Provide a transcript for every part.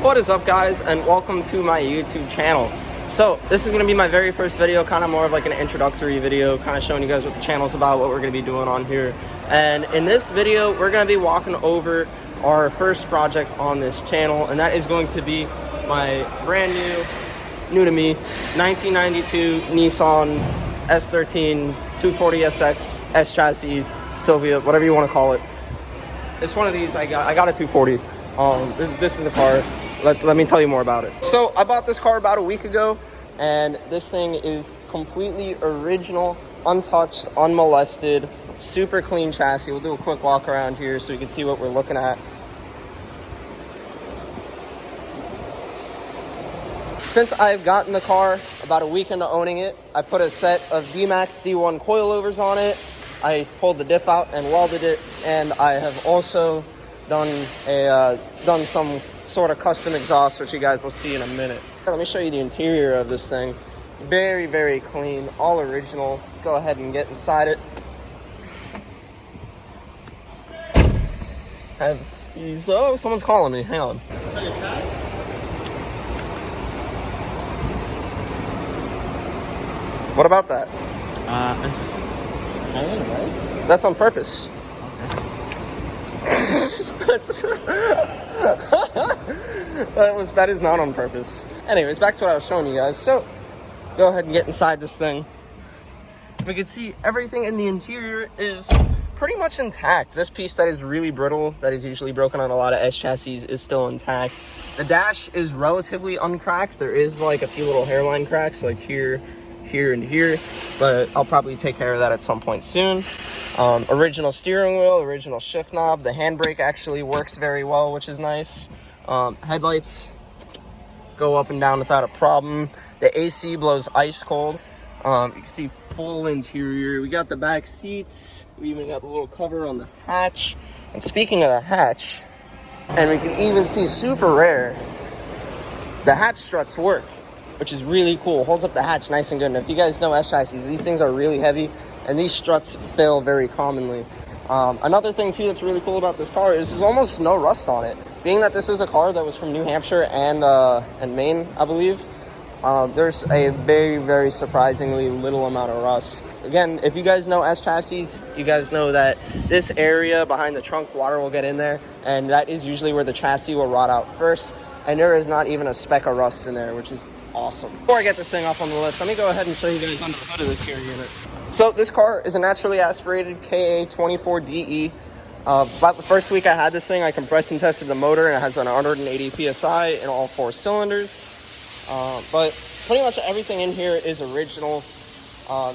What is up, guys, and welcome to my YouTube channel. So this is going to be my very first video, kind of more of like an introductory video, kind of showing you guys what the channel's about, what we're going to be doing on here. And in this video, we're going to be walking over our first project on this channel, and that is going to be my brand new to me, 1992 Nissan S13 240SX S chassis Sylvia, whatever you want to call it. It's one of these. I got a 240. This is the car. Let me tell you more about it. So I bought this car about a week ago, and this thing is completely original, untouched, unmolested, super clean chassis. We'll do a quick walk around here so you can see what we're looking at. Since I've gotten the car about a week into owning it, I put a set of D-Max D1 coilovers on it. I pulled the diff out and welded it, and I have also done some sort of custom exhaust, which you guys will see in a minute. Let me show you the interior of this thing. Very, very clean, all original. Go ahead and get inside it. Oh, someone's calling me. Hang on. What about that? Right? That's on purpose. That is not on purpose. Anyways, back to what I was showing you guys. So, go ahead and get inside this thing. We can see everything in the interior is pretty much intact. This piece that is really brittle, that is usually broken on a lot of S chassis, is still intact. The dash is relatively uncracked. There is like a few little hairline cracks, like here, and here, but I'll probably take care of that at some point soon. Original steering wheel, original shift knob. The handbrake actually works very well, which is nice. Headlights go up and down without a problem. The AC blows ice cold. You can see full interior. We got the back seats. We even got the little cover on the hatch. And speaking of the hatch, and we can even see, super rare, the hatch struts work, which is really cool. Holds up the hatch nice and good. And if you guys know S chassis, these things are really heavy, and these struts fail very commonly. Another thing too that's really cool about this car is there's almost no rust on it. Being that this is a car that was from New Hampshire and Maine, I believe, there's a very, very surprisingly little amount of rust. Again, if you guys know S chassis, you guys know that this area behind the trunk, water will get in there, and that is usually where the chassis will rot out first. And there is not even a speck of rust in there, which is awesome. Before I get this thing off on the lift, let me go ahead and show you guys under the hood of this here unit. So this car is a naturally aspirated KA24DE. About the first week I had this thing, I compressed and tested the motor, and it has an 180 PSI in all 4 cylinders. But pretty much everything in here is original.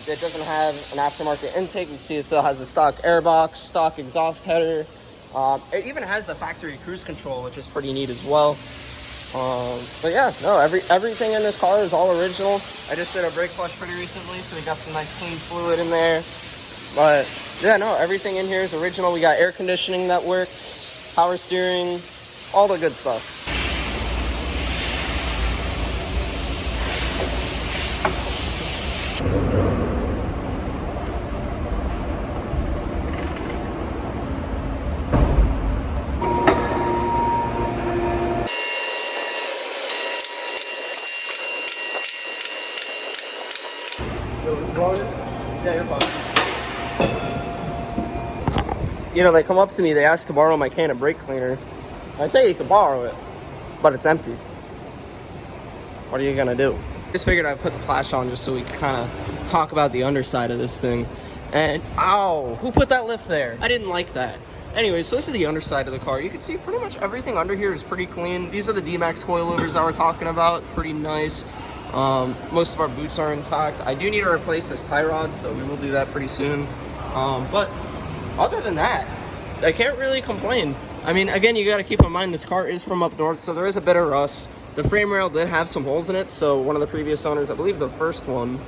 It doesn't have an aftermarket intake. You see it still has a stock airbox, stock exhaust header. It even has the factory cruise control, which is pretty neat as well. But yeah, no, everything in this car is all original. I just did a brake flush pretty recently, so we got some nice clean fluid in there. But yeah, no, everything in here is original. We got air conditioning that works, power steering, all the good stuff. Yeah, you're fine. You know, they come up to me, they ask to borrow my can of brake cleaner. I say you can borrow it, but it's empty. What are you gonna do? Just figured I'd put the flash on just so we could kind of talk about the underside of this thing. And, ow, who put that lift there? I didn't like that. Anyway, so this is the underside of the car. You can see pretty much everything under here is pretty clean. These are the D-Max coilovers that we're talking about. Pretty nice. Most of our boots are intact. I do need to replace this tie rod, so we will do that pretty soon. But other than that, I can't really complain. I mean, again, you got to keep in mind this car is from up north, so there is a bit of rust. The frame rail did have some holes in it, so one of the previous owners, I believe the first one,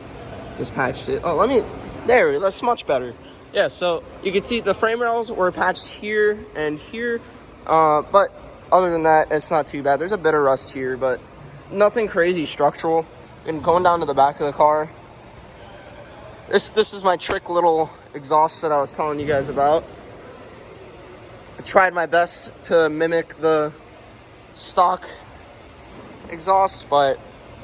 just patched it. Oh, there, that's much better. Yeah, so you can see the frame rails were patched here and here, but other than that, it's not too bad. There's a bit of rust here, but nothing crazy structural. And going down to the back of the car, this is my trick little exhaust that I was telling you guys about. I tried my best to mimic the stock exhaust, but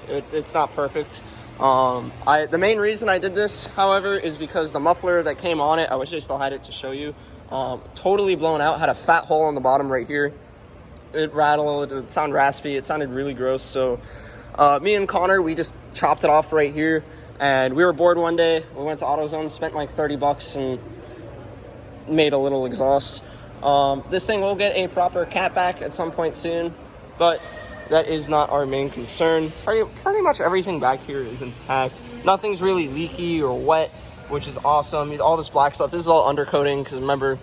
it's not perfect. The main reason I did this, however, is because the muffler that came on it, I wish I still had it to show you, totally blown out, had a fat hole on the bottom right here. It rattled, it would sound raspy, it sounded really gross. So me and Connor, we just chopped it off right here, and we were bored one day. We went to AutoZone, spent like 30 bucks and made a little exhaust. This thing will get a proper cat back at some point soon, but that is not our main concern. Pretty much everything back here is intact. Nothing's really leaky or wet, which is awesome. All this black stuff, this is all undercoating, because remember,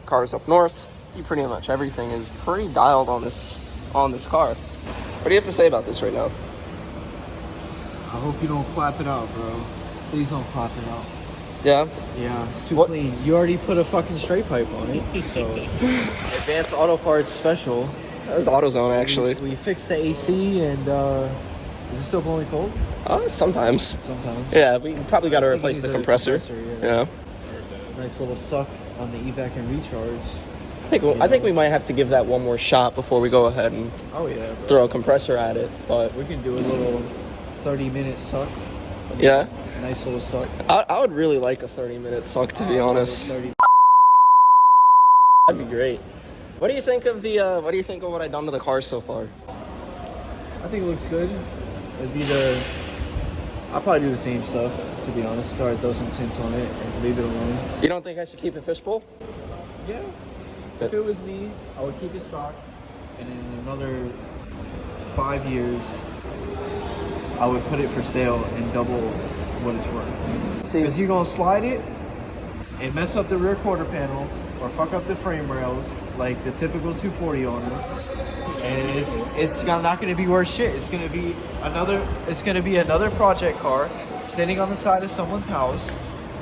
car's up north. See, pretty much everything is pretty dialed on this car. What do you have to say about this right now? I hope you don't clap it out, bro. Please don't clap it out. Yeah? Yeah, it's too clean. You already put a fucking straight pipe on it, so... Advanced Auto Parts Special. That was AutoZone, actually. We fixed the AC, and is it still blowing cold? Sometimes. Sometimes. Yeah, we probably got to replace the compressor. Yeah. Nice little suck on the evac and recharge. I think we might have to give that one more shot before we go ahead and throw a compressor at it. But we can do a little 30-minute suck. Yeah. Nice little suck. I would really like a 30-minute suck, to be honest. That'd be great. What do you think of what I've done to the car so far? I think it looks good. I'll probably do the same stuff, to be honest. Probably throw some tints on it and leave it alone. You don't think I should keep a fishbowl? Yeah. If it was me, I would keep it stock, and in another 5 years, I would put it for sale and double what it's worth. See, because you're gonna slide it and mess up the rear quarter panel or fuck up the frame rails like the typical 240 owner, and it's not gonna be worth shit. It's gonna be another project car sitting on the side of someone's house,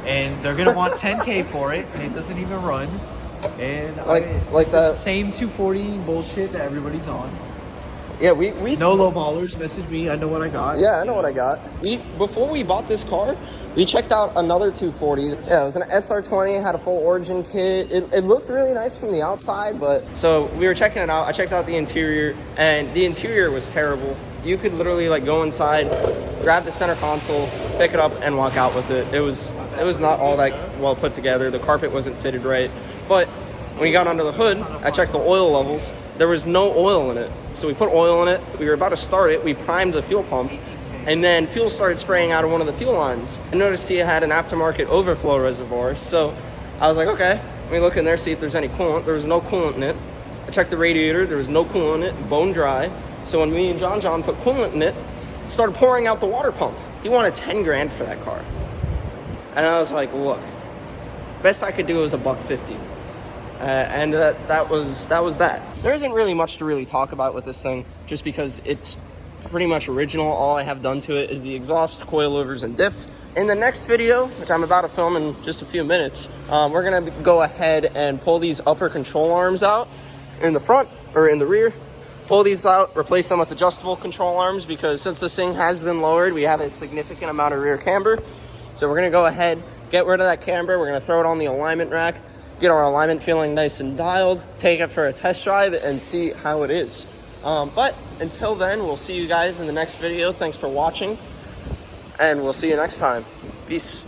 and they're gonna want 10K for it, and it doesn't even run. And it's the same 240 bullshit that everybody's on. Yeah, we no lowballers. Message me. I know what I got. Yeah, I know what I got. Before we bought this car, we checked out another 240. Yeah, it was an S13. Had a full origin kit. It looked really nice from the outside, but so we were checking it out. I checked out the interior, and the interior was terrible. You could literally like go inside, grab the center console, pick it up, and walk out with it. It was not all that well put together. The carpet wasn't fitted right. But when we got under the hood, I checked the oil levels. There was no oil in it. So we put oil in it. We were about to start it. We primed the fuel pump. And then fuel started spraying out of one of the fuel lines. I noticed it had an aftermarket overflow reservoir. So I was like, okay, let me look in there, see if there's any coolant. There was no coolant in it. I checked the radiator. There was no coolant in it, bone dry. So when me and John put coolant in it, it started pouring out the water pump. He wanted 10 grand for that car. And I was like, look, best I could do was $150. And that was that. There isn't really much to really talk about with this thing, just because it's pretty much original. All I have done to it is the exhaust, coilovers, and diff. In the next video, which I'm about to film in just a few minutes, we're gonna go ahead and pull these upper control arms out in the front or in the rear. Pull these out, replace them with adjustable control arms, because since this thing has been lowered, we have a significant amount of rear camber. So we're gonna go ahead, get rid of that camber. We're gonna throw it on the alignment rack, get our alignment feeling nice and dialed, take it for a test drive, and see how it is. But until then, we'll see you guys in the next video. Thanks for watching, and we'll see you next time. Peace.